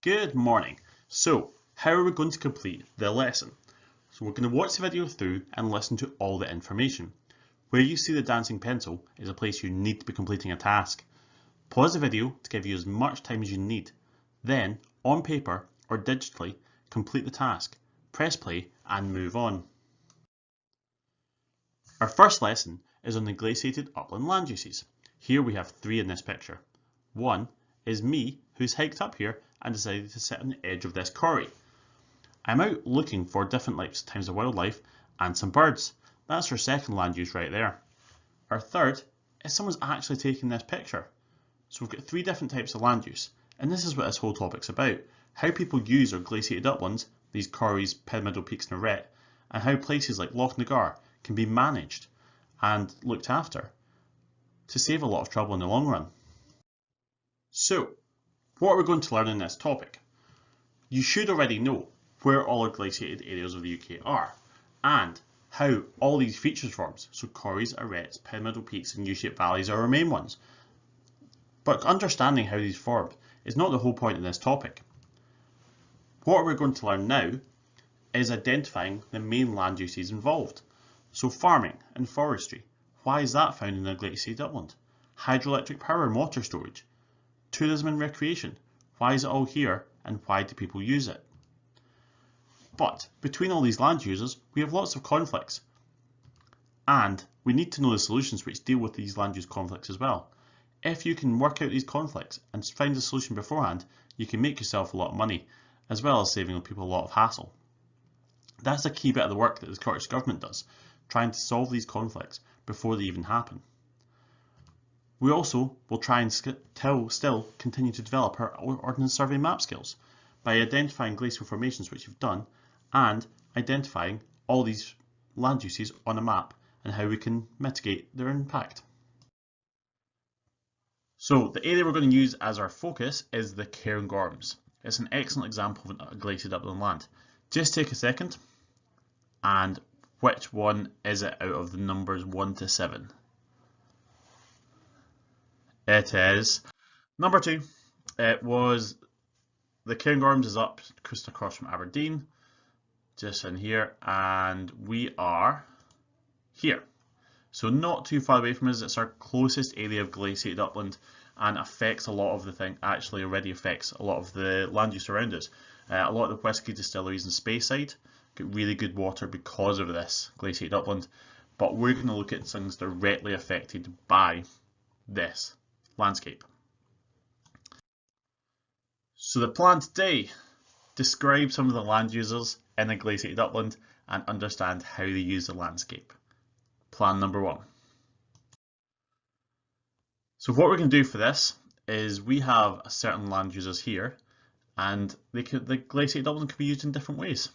Good morning. So, how are we going to complete the lesson? So we're going to watch the video through and listen to all the information. Where you see the dancing pencil is a place you need to be completing a task. Pause the video to give you as much time as you need. Then, on paper or digitally, complete the task. Press play and move on. Our first lesson is on the glaciated upland land uses. Here we have three in this picture. One is me, who's hiked up here and decided to sit on the edge of this corrie. I'm out looking for different types of wildlife and some birds. That's our second land use right there. Our third is someone's actually taking this picture. So we've got three different types of land use, and this is what this whole topic's about. How people use our glaciated uplands, these corries, pyramidal peaks and arête, and how places like Loch Nagar can be managed and looked after to save a lot of trouble in the long run. So, what are we going to learn in this topic? You should already know where all our glaciated areas of the UK are and how all these features forms, so corries, arêtes, pyramidal peaks and U-shaped valleys are our main ones. But understanding how these form is not the whole point in this topic. What we're going to learn now is identifying the main land uses involved. So farming and forestry, why is that found in a glaciated upland? Hydroelectric power and water storage. Tourism and recreation, why is it all here and why do people use it? But between all these land uses, we have lots of conflicts. And we need to know the solutions which deal with these land use conflicts as well. If you can work out these conflicts and find a solution beforehand, you can make yourself a lot of money, as well as saving people a lot of hassle. That's a key bit of the work that the Scottish Government does, trying to solve these conflicts before they even happen. We also will try and still continue to develop our Ordnance Survey map skills by identifying glacial formations which you've done and identifying all these land uses on a map and how we can mitigate their impact. So the area we're going to use as our focus is the Cairngorms. It's an excellent example of a glaciated upland land. Just take a second and which one is it out of the numbers 1 to 7? It is number 2. It was the Cairngorms is up just across from Aberdeen, just in here, and we are here. So not too far away from us. It's our closest area of glaciated upland and affects a lot of the thing. Actually, already affects a lot of the land use around us. A lot of the whisky distilleries in Speyside get really good water because of this glaciated upland. But we're going to look at things directly affected by this landscape. So the plan today, describe some of the land users in a glaciated upland and understand how they use the landscape. Plan number 1. So what we're going to do for this is we have a certain land users here and the glaciated upland can be used in different ways.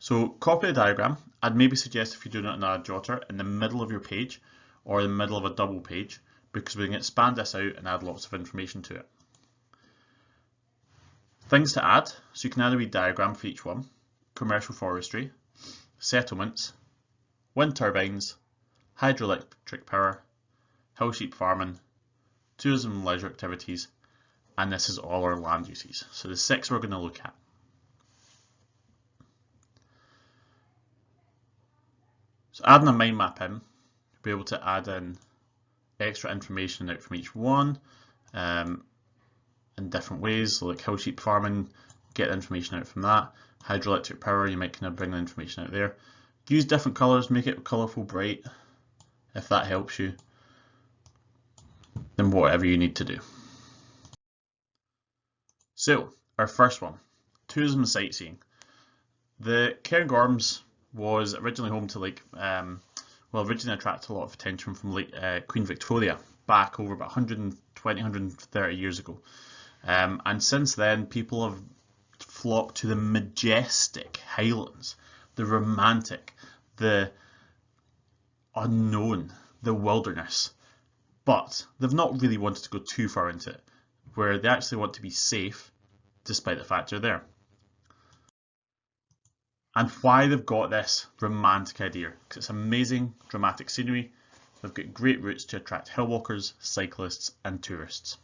So copy the diagram. I'd maybe suggest if you're doing it on a jotter in the middle of your page or in the middle of a double page, because we can expand this out and add lots of information to it. Things to add, so you can add a wee diagram for each one. Commercial forestry, settlements, wind turbines, hydroelectric power, hill sheep farming, tourism and leisure activities, and this is all our land uses. So the 6 we're going to look at. So adding a mind map in, you'll be able to add in extra information out from each one in different ways. So like hill sheep farming, get information out from that. Hydroelectric power, you might kind of bring the information out there. Use different colours, make it colourful, bright, if that helps you. Then whatever you need to do. So our first one, tourism and sightseeing. The Cairngorms was originally home to originally attracted a lot of attention from Queen Victoria back over about 120, 130 years ago. And since then, people have flocked to the majestic Highlands, the romantic, the unknown, the wilderness. But they've not really wanted to go too far into it, where they actually want to be safe, despite the fact they're there. And why they've got this romantic idea, because it's amazing, dramatic scenery. They've got great routes to attract hill walkers, cyclists and tourists.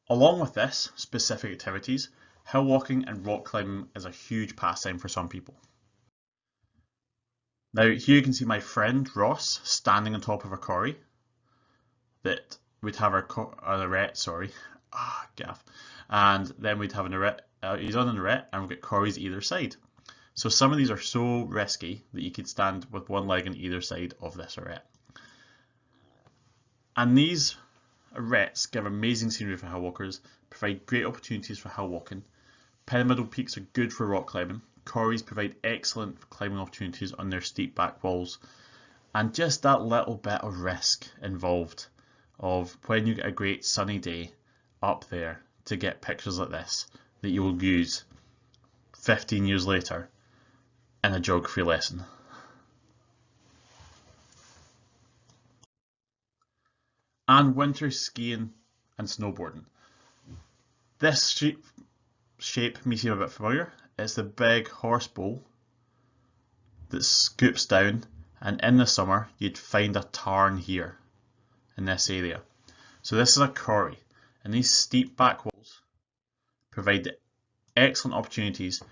Along with this, specific activities, hill walking and rock climbing is a huge pastime for some people. Now here you can see my friend Ross standing on top of a corrie that we'd have an arête, gaff, and then we'd have an arête, he's on an arête and we've got corries either side. So some of these are so risky that you could stand with one leg on either side of this arête. And these arêtes give amazing scenery for hill walkers, provide great opportunities for hill walking. Pyramidal peaks are good for rock climbing. Corries provide excellent climbing opportunities on their steep back walls. And just that little bit of risk involved of when you get a great sunny day up there to get pictures like this that you will use 15 years later in a geography lesson. And winter skiing and snowboarding. This shape may seem a bit familiar. It's the big horse bowl that scoops down, and in the summer you'd find a tarn here in this area. So this is a corrie, and these steep back walls provide excellent opportunities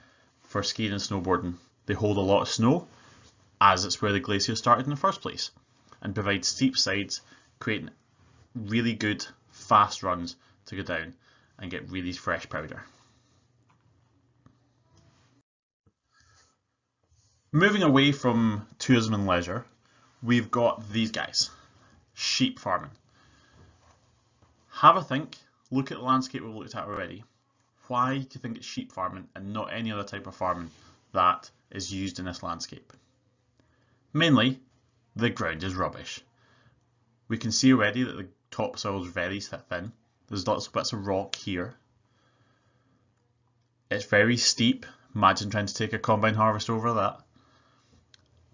for skiing and snowboarding. They hold a lot of snow, as it's where the glacier started in the first place, and provide steep sides, creating really good fast runs to go down and get really fresh powder. Moving away from tourism and leisure, we've got these guys, sheep farming. Have a think, look at the landscape we've looked at already. Why do you think it's sheep farming and not any other type of farming that is used in this landscape? Mainly, the ground is rubbish. We can see already that the topsoil is very thin. There's lots of bits of rock here. It's very steep. Imagine trying to take a combine harvester over that.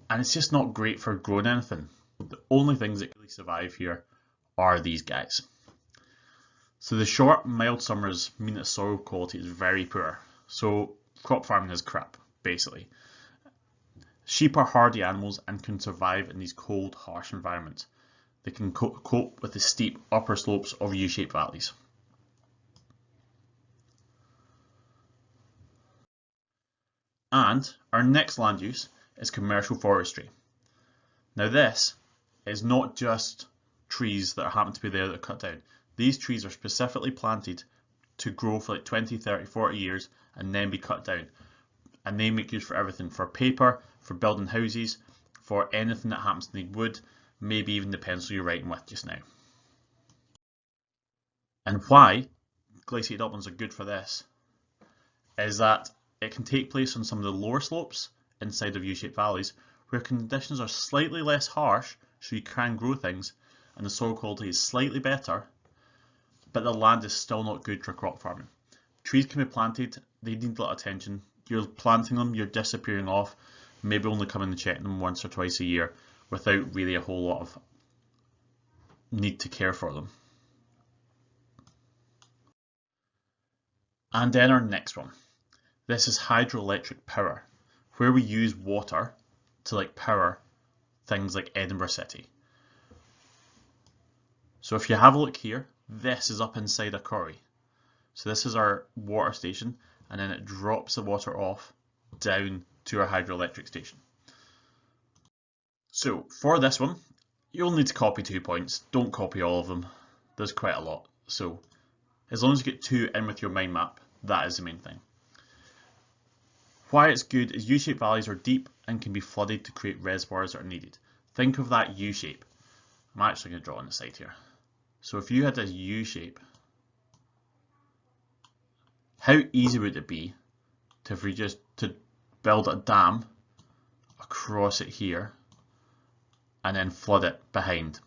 And it's just not great for growing anything. The only things that really survive here are these guys. So the short, mild summers mean that soil quality is very poor. So crop farming is crap, basically. Sheep are hardy animals and can survive in these cold, harsh environments. They can cope with the steep upper slopes of U-shaped valleys. And our next land use is commercial forestry. Now this is not just trees that happen to be there that are cut down. These trees are specifically planted to grow for like 20, 30, 40 years and then be cut down. And they make use for everything, for paper, for building houses, for anything that happens to need wood, maybe even the pencil you're writing with just now. And why glaciated uplands are good for this is that it can take place on some of the lower slopes inside of U-shaped valleys where conditions are slightly less harsh, so you can grow things and the soil quality is slightly better, but the land is still not good for crop farming. Trees can be planted, they need a lot of attention. You're planting them, you're disappearing off, maybe only coming and checking them once or twice a year without really a whole lot of need to care for them. And then our next one. This is hydroelectric power, where we use water to power things like Edinburgh City. So if you have a look here, this is up inside a corrie. So this is our water station, and then it drops the water off down to our hydroelectric station. So for this one, you'll need to copy 2 points. Don't copy all of them. There's quite a lot. So as long as you get 2 in with your mind map, that is the main thing. Why it's good is U-shaped valleys are deep and can be flooded to create reservoirs that are needed. Think of that U-shape. I'm actually going to draw on the side here. So if you had a U-shape, how easy would it be to build a dam across it here and then flood it behind?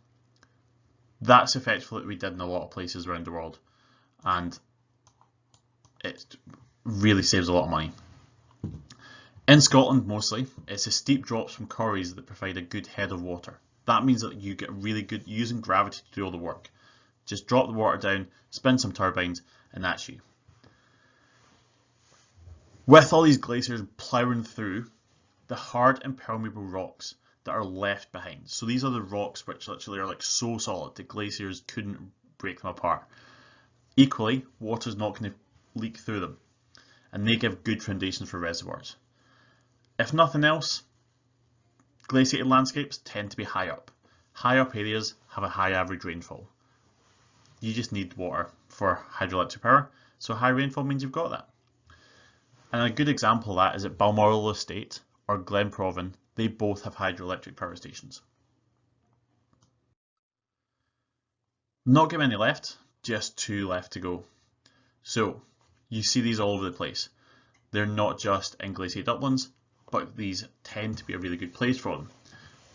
That's effectively what we did in a lot of places around the world, and it really saves a lot of money. In Scotland mostly, it's the steep drops from corries that provide a good head of water. That means that you get really good using gravity to do all the work. Just drop the water down, spin some turbines, and that's you. With all these glaciers ploughing through, the hard impermeable rocks that are left behind. So these are the rocks which literally are so solid the glaciers couldn't break them apart. Equally, water is not going to leak through them, and they give good foundations for reservoirs. If nothing else, glaciated landscapes tend to be high up. High up areas have a high average rainfall. You just need water for hydroelectric power, so high rainfall means you've got that. And a good example of that is at Balmoral Estate or Glenproven. They both have hydroelectric power stations. Not get many left, just 2 left to go. So you see these all over the place. They're not just in glaciated uplands, but these tend to be a really good place for them.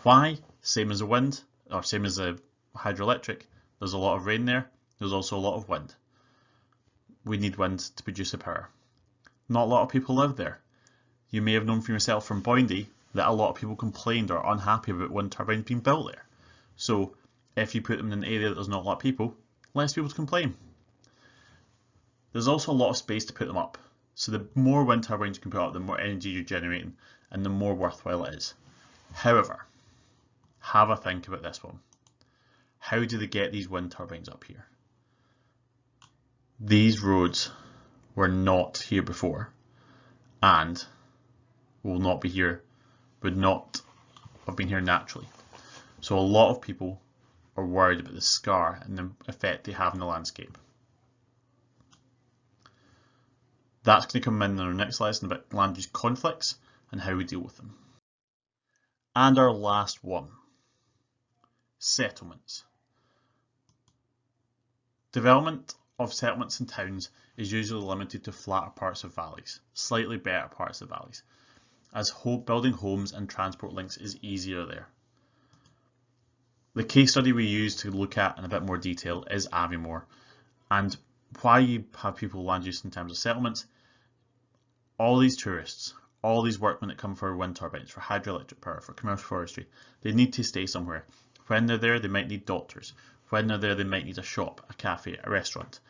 Why? Same as the wind, or same as the hydroelectric. There's a lot of rain there. There's also a lot of wind. We need wind to produce the power. Not a lot of people live there. You may have known for yourself from Boyndy that a lot of people complained or are unhappy about wind turbines being built there. So if you put them in an area that there's not a lot of people, less people to complain. There's also a lot of space to put them up. So the more wind turbines you can put up, the more energy you're generating and the more worthwhile it is. However, have a think about this one. How do they get these wind turbines up here? These roads were not here before and will not be here, would not have been here naturally. So a lot of people are worried about the scar and the effect they have on the landscape. That's going to come in our next lesson about land use conflicts and how we deal with them. And our last one, settlements. Development of settlements and towns is usually limited to flatter parts of valleys, slightly better parts of valleys, as building homes and transport links is easier there. The case study we use to look at in a bit more detail is Aviemore, and why you have people land use in terms of settlements. All these tourists, all these workmen that come for wind turbines, for hydroelectric power, for commercial forestry, they need to stay somewhere. When they're there, they might need doctors. When they're there, they might need a shop, a cafe, a restaurant.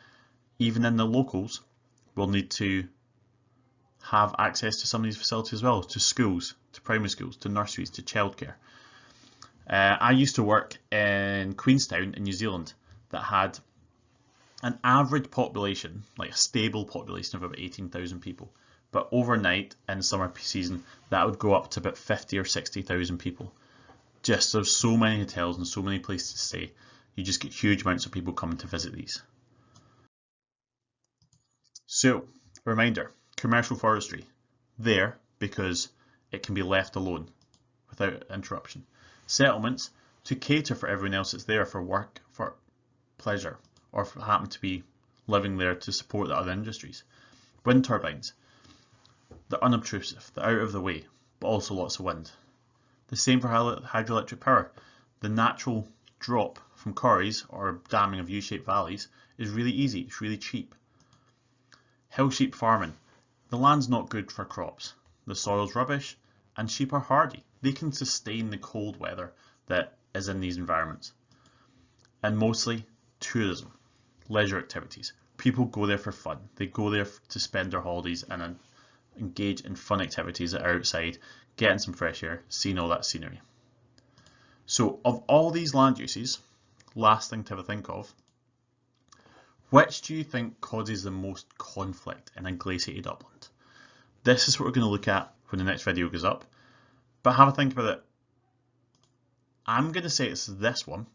Even in the locals, will need to have access to some of these facilities as well, to schools, to primary schools, to nurseries, to childcare. I used to work in Queenstown in New Zealand that had an average population, like a stable population of about 18,000 people. But overnight in summer season, that would go up to about 50 or 60,000 people. Just there's so many hotels and so many places to stay. You just get huge amounts of people coming to visit these. So, reminder, commercial forestry, there because it can be left alone without interruption. Settlements, to cater for everyone else that's there for work, for pleasure, or happen to be living there to support the other industries. Wind turbines, they're unobtrusive, they're out of the way, but also lots of wind. The same for hydroelectric power. The natural drop from quarries or damming of U-shaped valleys is really easy, it's really cheap. Hill sheep farming. The land's not good for crops. The soil's rubbish and sheep are hardy. They can sustain the cold weather that is in these environments. And mostly tourism, leisure activities. People go there for fun. They go there to spend their holidays and engage in fun activities that are outside, getting some fresh air, seeing all that scenery. So of all these land uses, last thing to have a think of, which do you think causes the most conflict in a glaciated upland? This is what we're going to look at when the next video goes up, but have a think about it. I'm going to say it's this one,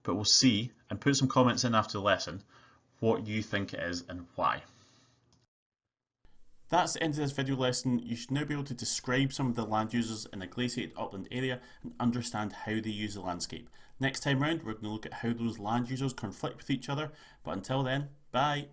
but we'll see, and put some comments in after the lesson what you think it is and why. That's the end of this video lesson. You should now be able to describe some of the land users in a glaciated upland area and understand how they use the landscape. Next time round, we're going to look at how those land users conflict with each other, but until then, bye!